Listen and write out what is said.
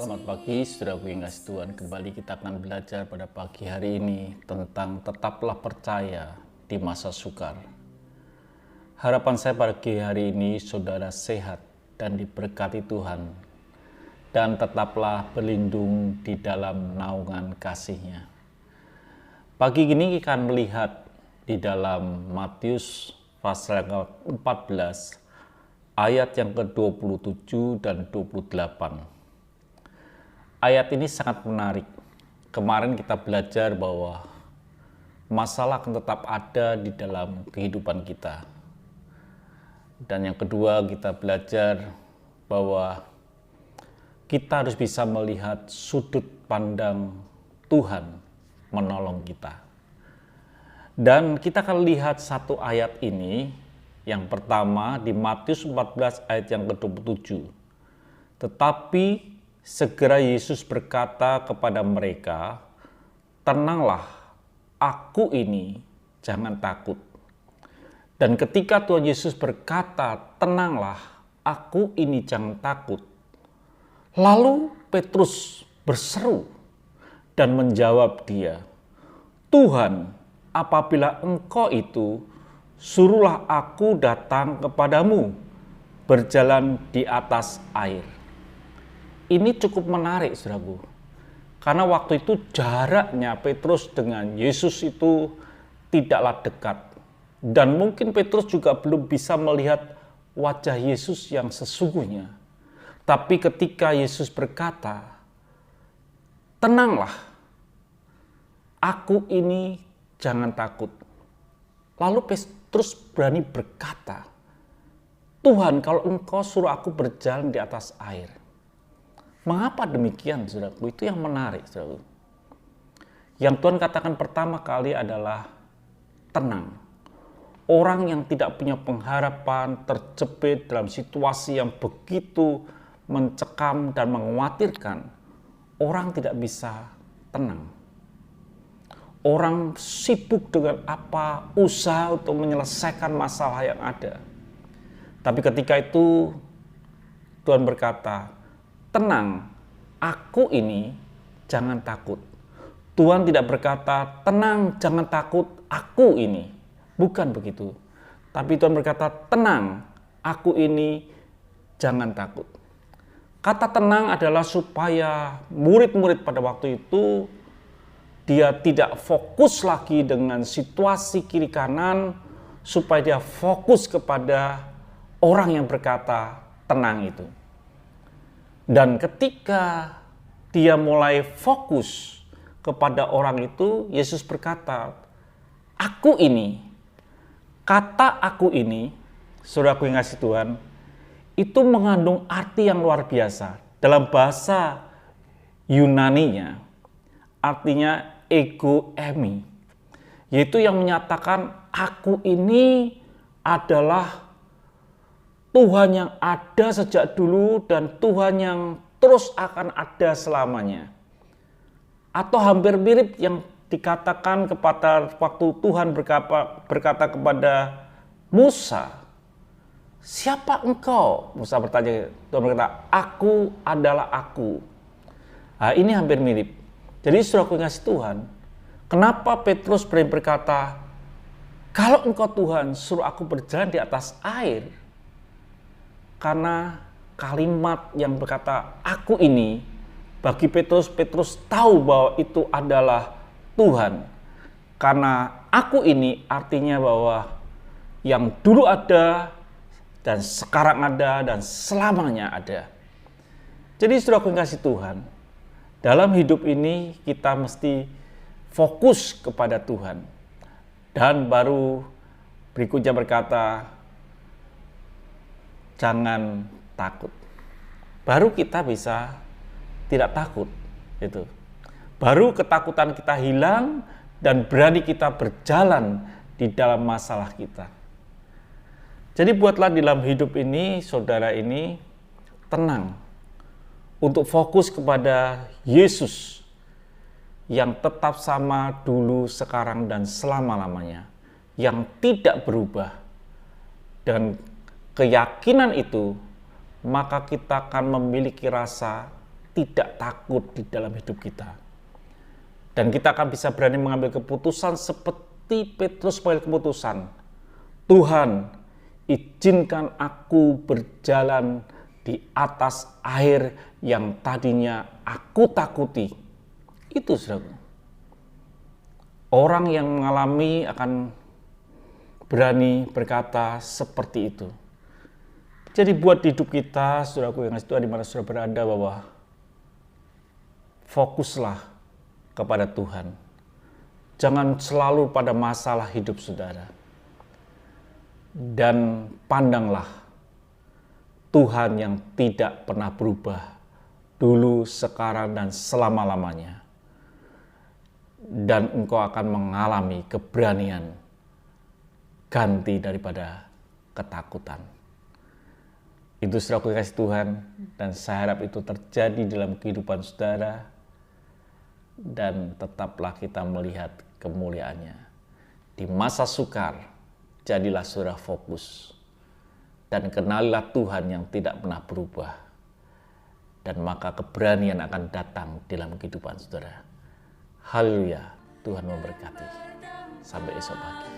Selamat pagi, saudaraku yang kasih Tuhan. Kembali kita akan belajar pada pagi hari ini tentang tetaplah percaya di masa sukar. Harapan saya pagi hari ini saudara sehat dan diberkati Tuhan, dan tetaplah berlindung di dalam naungan kasih-Nya. Pagi ini kita akan melihat di dalam Matius pasal 14 ayat yang ke-27 dan 28. Ayat ini sangat menarik. Kemarin kita belajar bahwa masalah akan tetap ada di dalam kehidupan kita. Dan yang kedua, kita belajar bahwa kita harus bisa melihat sudut pandang Tuhan menolong kita. Dan kita akan lihat satu ayat ini, yang pertama di Matius 14 ayat yang ke-27. Tetapi segera Yesus berkata kepada mereka, "Tenanglah, aku ini, jangan takut." Dan ketika Tuhan Yesus berkata, "Tenanglah, aku ini, jangan takut," lalu Petrus berseru dan menjawab dia, "Tuhan, apabila Engkau itu, suruhlah aku datang kepadamu, berjalan di atas air." Ini cukup menarik, saudaraku. Karena waktu itu jaraknya Petrus dengan Yesus itu tidaklah dekat. Dan mungkin Petrus juga belum bisa melihat wajah Yesus yang sesungguhnya. Tapi ketika Yesus berkata, "Tenanglah, aku ini, jangan takut." Lalu Petrus berani berkata, "Tuhan, kalau Engkau suruh aku berjalan di atas air." Mengapa demikian, saudaraku? Itu yang menarik, saudaraku. Yang Tuhan katakan pertama kali adalah tenang. Orang yang tidak punya pengharapan, terjepit dalam situasi yang begitu mencekam dan mengkhawatirkan, orang tidak bisa tenang. Orang sibuk dengan usaha untuk menyelesaikan masalah yang ada. Tapi ketika itu Tuhan berkata, "Tenang, aku ini, jangan takut." Tuhan tidak berkata, "Tenang, jangan takut, aku ini." Bukan begitu. Tapi Tuhan berkata, "Tenang, aku ini, jangan takut." Kata tenang adalah supaya murid-murid pada waktu itu dia tidak fokus lagi dengan situasi kiri kanan, supaya dia fokus kepada orang yang berkata tenang itu. Dan ketika dia mulai fokus kepada orang itu, Yesus berkata, "Aku ini." Kata "aku ini", saudaraku yang kasih Tuhan, itu mengandung arti yang luar biasa. Dalam bahasa Yunaninya, artinya ego emi, yaitu yang menyatakan aku ini adalah Tuhan yang ada sejak dulu dan Tuhan yang terus akan ada selamanya. Atau hampir mirip yang dikatakan kepada waktu Tuhan berkata kepada Musa, "Siapa engkau?" Musa bertanya, Tuhan berkata, "Aku adalah aku." Nah, ini hampir mirip. Jadi saudaraku yang kasih Tuhan, kenapa Petrus berkata, "Kalau Engkau Tuhan suruh aku berjalan di atas air"? Karena kalimat yang berkata "aku ini", bagi Petrus tahu bahwa itu adalah Tuhan. Karena "aku ini" artinya bahwa yang dulu ada dan sekarang ada dan selamanya ada. Jadi saudara yang kasih Tuhan, dalam hidup ini kita mesti fokus kepada Tuhan. Dan baru berikutnya berkata, "Jangan takut." Baru kita bisa tidak takut. Itu. Baru ketakutan kita hilang dan berani kita berjalan di dalam masalah kita. Jadi buatlah dalam hidup ini, saudara ini, tenang. Untuk fokus kepada Yesus yang tetap sama dulu, sekarang, dan selama-lamanya. Yang tidak berubah. Dan keyakinan itu, maka kita akan memiliki rasa tidak takut di dalam hidup kita. Dan kita akan bisa berani mengambil keputusan seperti Petrus mengambil keputusan. Tuhan, izinkan aku berjalan di atas air yang tadinya aku takuti. Itu saudara. Orang yang mengalami akan berani berkata seperti itu. Jadi buat hidup kita, saudaraku yang kasih Tuhan, di mana saudara berada, bahwa fokuslah kepada Tuhan. Jangan selalu pada masalah hidup saudara. Dan pandanglah Tuhan yang tidak pernah berubah, dulu, sekarang, dan selama-lamanya. Dan engkau akan mengalami keberanian ganti daripada ketakutan. Itu saudaraku yang kasih Tuhan, dan saya harap itu terjadi dalam kehidupan saudara, dan tetaplah kita melihat kemuliaannya. Di masa sukar, jadilah saudara fokus, dan kenalilah Tuhan yang tidak pernah berubah, dan maka keberanian akan datang dalam kehidupan saudara. Haleluya, Tuhan memberkati. Sampai esok pagi.